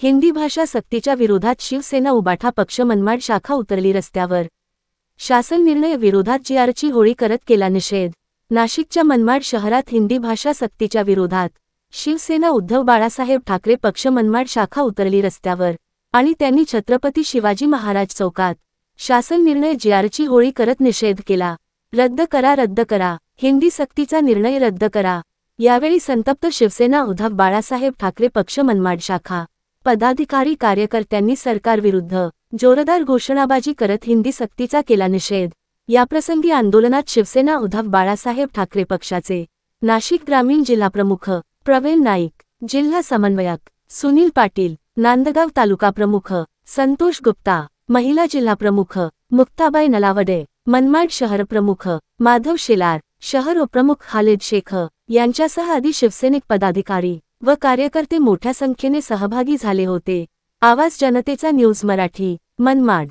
हिंदी भाषा सक्तीच्या विरोधात शिवसेना उबाठा पक्ष मनमाड शाखा उतरली रस्त्यावर। शासन निर्णय विरोधात जीआरची होळी करत केला निषेध। नाशिकच्या मनमाड शहरात हिंदी भाषा सक्तीच्या विरोधात शिवसेना उद्धव बाळासाहेब ठाकरे पक्ष मनमाड शाखा उतरली रस्त्यावर आणि त्यांनी छत्रपती शिवाजी महाराज चौकात शासन निर्णय जीआरची होळी करत निषेध केला। रद्द करा, रद्द करा, हिंदी सक्तीचा निर्णय रद्द करा। यावेळी संतप्त शिवसेना उद्धव बाळासाहेब ठाकरे पक्ष मनमाड शाखा पदाधिकारी कार्यकर्त्यांनी सरकारविरुद्ध जोरदार घोषणाबाजी करत हिंदी सक्तीचा केला निषेध। याप्रसंगी आंदोलनात शिवसेना उद्धव बाळासाहेब ठाकरे पक्षाचे नाशिक ग्रामीण जिल्हाप्रमुख प्रवीण नाईक, जिल्हा समन्वयक सुनील पाटील, नांदगाव तालुका प्रमुख संतोष गुप्ता, महिला जिल्हाप्रमुख मुक्ताबाई नलावडे, मनमाड शहर प्रमुख माधव शेलार, शहर उपप्रमुख खालिद शेख यांच्यासह आदी शिवसैनिक पदाधिकारी व कार्यकर्ते मोठ्या संख्येने सहभागी झाले होते। आवाज जनतेचा न्यूज मराठी, मनमाड।